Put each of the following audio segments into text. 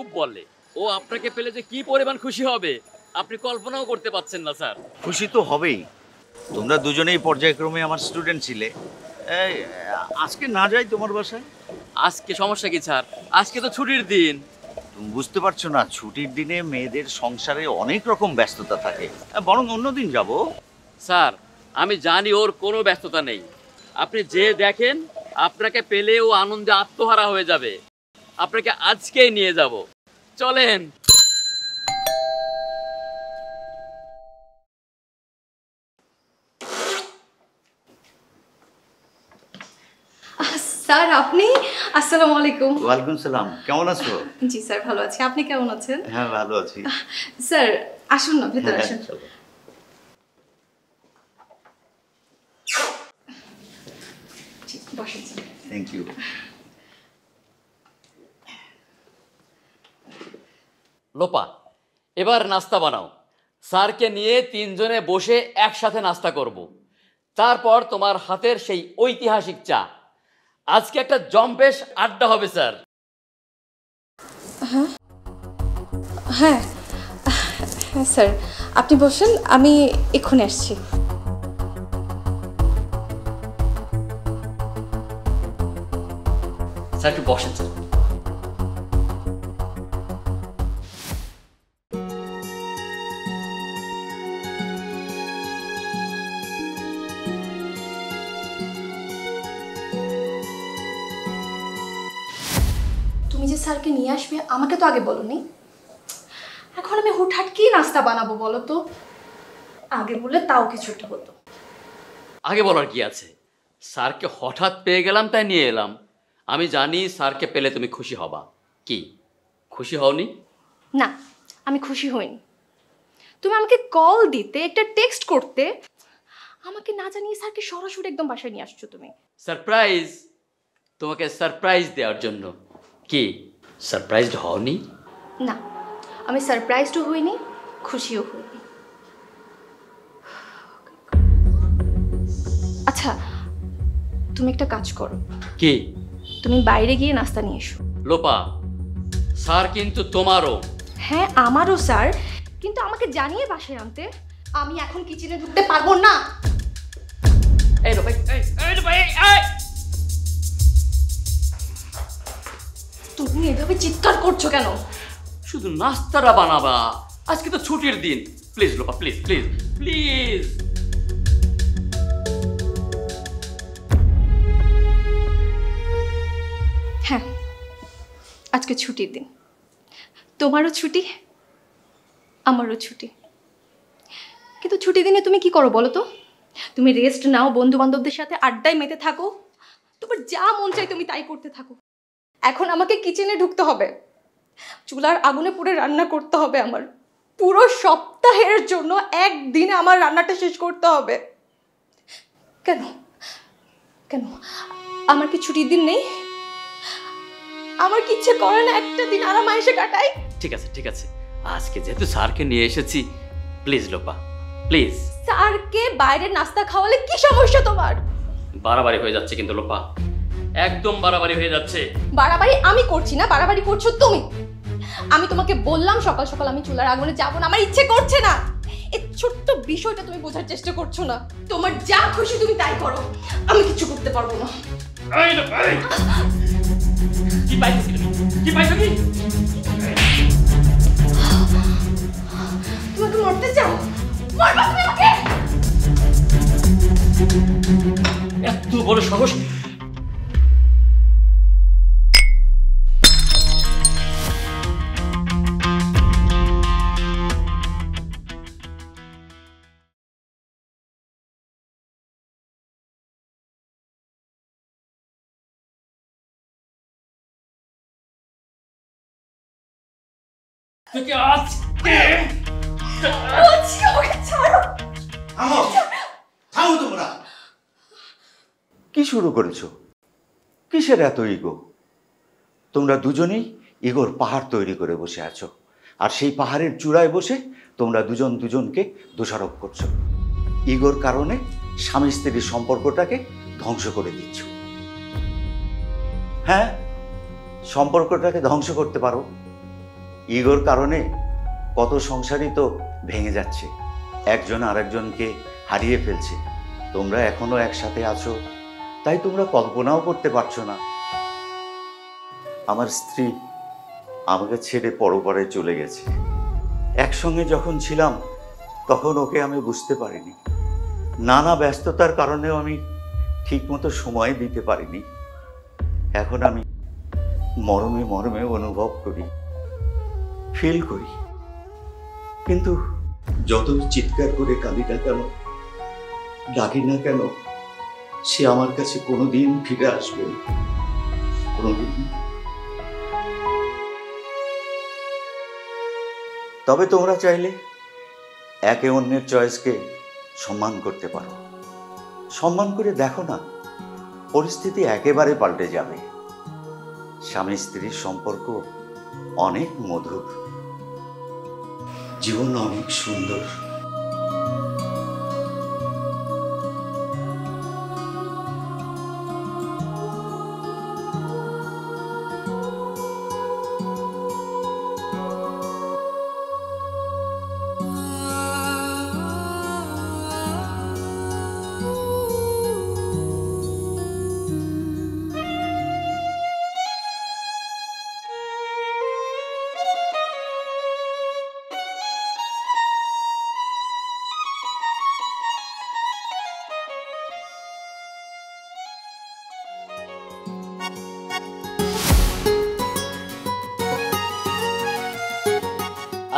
খুব বলে। ও আপনাকে পেলে যে কি পরিমাণ খুশি হবে আপনি কল্পনাও করতে পারছেন না স্যার। খুশি তো হবেই, তোমরা দুজনেই পর্যায়ক্রমে আমার স্টুডেন্ট ছিলে। আজকে না যাই তোমার বাসায়? আজকে সমস্যা কি স্যার? আজকে তো ছুটির দিন। তুমি বুঝতে পারছো না, ছুটির দিনে মেয়েদের সংসারে অনেক রকম ব্যস্ততা থাকে, বরং অন্যদিন যাব। স্যার আমি জানি ওর কোনো ব্যস্ততা নেই, আপনি যে দেখেন আপনাকে পেলে ও আনন্দে আত্মহারা হয়ে যাবে। আপনাকে আজকেই নিয়ে যাব, চলেন। স্যার আপনি? আসসালামু আলাইকুম। ওয়ালাইকুম সালাম, কেমন আছো? জি স্যার ভালো আছি, আপনি কেমন আছেন? হ্যাঁ ভালো আছি। স্যার আসুন না, ভেতরে আসুন। বসেন স্যার। Thank you. লোপা, এবার নাস্তা বানাও। স্যারকে নিয়ে তিনজনে বসে একসাথে নাস্তা করব। তারপর তোমার হাতের সেই ঐতিহাসিক চা। আজকে একটা জম্পেশ আড্ডা হবে স্যার। হ্যাঁ হ্যাঁ হ্যাঁ স্যার, আপনি বসেন, আমি এক্ষুনি আসছি। স্যার একটু বসেন স্যার। তুমি যে স্যারকে নিয়ে আসবে আমাকে তো আগে বলোনি। এখন আমি হুটহাট কি নাস্তা বানাবো বলো তো? আগে বললে তাও কিছু একটা হতো। আগে বলার কি আছে, স্যারকে হঠাৎ পেয়ে গেলাম তাই নিয়ে এলাম। আমি জানি স্যারকে পেলে তুমি খুশি হবা। কি খুশি হওনি? না, আমি খুশি হইনি। তুমি আমাকে কল দিতে, একটা টেক্সট করতে, আমাকে না জানিয়ে স্যারকে সরাসরি একদম বাসায় নিয়ে আসছো তুমি। সারপ্রাইজ, তোমাকে সারপ্রাইজ দেওয়ার জন্য। কি সারপ্রাইজড হওনি? না, আমি সারপ্রাইজডও হইনি, খুশিও হইনি। আচ্ছা তুমি একটা কাজ করো। কি? তুমি বাইরে গিয়ে নাস্তা নিয়ে এসো। লোপা, স্যার কিন্তু তোমারও। হ্যাঁ আমারও স্যার, কিন্তু আমাকে জানিয়ে বাসায় আনতে। আমি এখন কিচেনে ঢুকতে পারবো না। এই লোপা, এই লোপা, তুমি এভাবে চিৎকার করছো কেন? শুধু নাস্তাটা বানাবা, আজকে তো ছুটির দিন। Please Lopa, please please please. হ্যাঁ আজকে ছুটির দিন, তোমারও ছুটি আমারও ছুটি। কিন্তু ছুটির দিনে তুমি কি করো বলো তো? তুমি রেস্ট নাও, বন্ধু বান্ধবদের সাথে আড্ডায় মেতে থাকো, তোমার যা মন চাই তুমি তাই করতে থাকো। এখন আমাকে কিচেনে ঢুকতে হবে, চুলার আগুনে পুড়ে রান্না করতে হবে। আমার পুরো সপ্তাহের জন্য একদিনে আমার রান্নাটা শেষ করতে হবে। কেন কেন আমার কি ছুটির দিন নেই? আমার কি ইচ্ছে করে না একটা দিন আরাম এসে কাটাই? ঠিক আছে ঠিক আছে, আজকে যেহেতু স্যারকে নিয়ে এসেছি, প্লিজ লোপা প্লিজ। স্যারকে বাইরের নাস্তা খাওয়ালে কি সমস্যা তোমার? বাড়াবাড়ি হয়ে যাচ্ছে কিন্তু লোপা, একদম বাড়াবাড়ি হয়ে যাচ্ছে। বাড়াবাড়ি আমি করছি না, বাড়াবাড়ি করছো তুমি। আমি তোমাকে বললাম সকাল সকাল আমি চুলার আগুনে যাবো না, আমার ইচ্ছে করছে না। এই ছোট্ট বিষয়টা তুমি বোঝার চেষ্টা করছো না। তোমার যা খুশি তুমি তাই করো, আমি কিছু করতে পারবো না। কি পাইছো কি পাইছো কি? তোমাকে মরতে চাও? মরবা তুমি আমাকে? এত বড় সাহস! তোকে আজকে বলছি আমাকে ছাড়ো। থামো তোমরা। কি শুরু করেছো? কিসের এত ইগো? তোমরা দুজনেই ইগোর পাহাড় তৈরি করে বসে আছো, আর সেই পাহাড়ের চূড়ায় বসে তোমরা দুজন দুজনকে দোষারোপ করছো। ইগোর কারণে স্বামী স্ত্রীর সম্পর্কটাকে ধ্বংস করে দিচ্ছ। হ্যাঁ, সম্পর্কটাকে ধ্বংস করতে পারো, ইগোর কারণে কত সংসারই তো ভেঙে যাচ্ছে, একজন আরেকজনকে হারিয়ে ফেলছে। তোমরা এখনো একসাথে আছো, তাই তোমরা কল্পনাও করতে পারছো না। আমার স্ত্রী আমাকে ছেড়ে পরপারে চলে গেছে। একসঙ্গে যখন ছিলাম তখন ওকে আমি বুঝতে পারিনি, নানা ব্যস্ততার কারণেও আমি ঠিকমতো সময় দিতে পারিনি। এখন আমি মরমে মরমে অনুভব করি, ফিল করি, কিন্তু যতই চিৎকার করে কাঁদি না কেন, ডাকি না কেন, সে আমার কাছে কোনোদিন ফিরে আসবে না, কোনোদিন। তবে তোমরা চাইলে একে অন্যের চয়েসকে সম্মান করতে পারো। সম্মান করে দেখো না, পরিস্থিতি একেবারে পাল্টে যাবে। স্বামী স্ত্রীর সম্পর্ক অনেক মধুর, জীবন অনেক সুন্দর।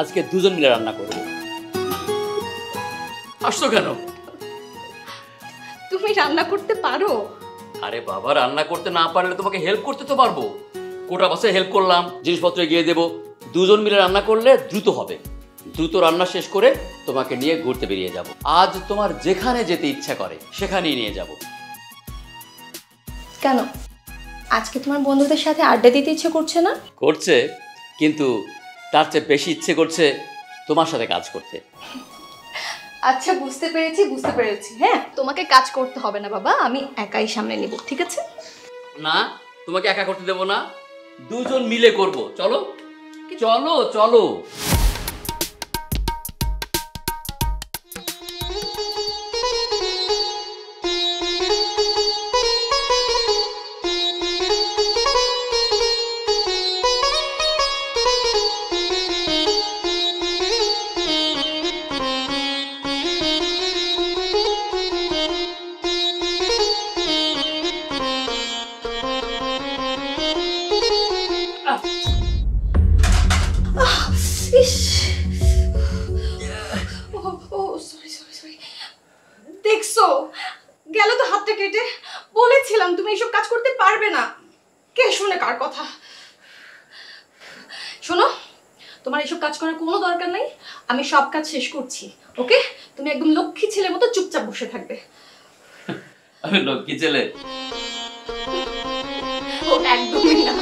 আজকে দুজন মিলে রান্না করবো। আসছো কেন? তুমি রান্না করতে পারো? আরে বাবা, রান্না করতে না পারলে তোমাকে হেল্প করতে তো পারবো। কোটা বাসে হেল্প করলাম, জিনিসপত্র গিয়ে দেবো। দুজন মিলে রান্না করলে দ্রুত হবে। দ্রুত রান্না শেষ করে তোমাকে নিয়ে ঘুরতে বেরিয়ে যাব। আজ তোমার যেখানে যেতে ইচ্ছা করে সেখানেই নিয়ে যাব। কেন, আজকে তোমার বন্ধুদের সাথে আড্ডা দিতে ইচ্ছে করছে না? করছে, কিন্তু তার চেয়ে বেশি ইচ্ছে করছে তোমার সাথে কাজ করতে। আচ্ছা, বুঝতে পেরেছি। হ্যাঁ, তোমাকে কাজ করতে হবে না বাবা, আমি একাই সামনে নিব, ঠিক আছে? না, তোমাকে একা করতে দেবো না, দুজন মিলে করব। চলো চলো চলো। দেখছো, গেল তো হাতটা কেটে। বলেছিলাম তুমি এইসব কাজ করতে পারবে না। কে শুনে কার কথা? শোনো, তোমার এইসব কাজ করার কোনো দরকার নেই। আমি সব কাজ শেষ করছি, ওকে? তুমি একদম লক্ষ্মী ছেলের মতো চুপচাপ বসে থাকবে। আমি লক্ষ্মী ছেলে? ও একদমই না।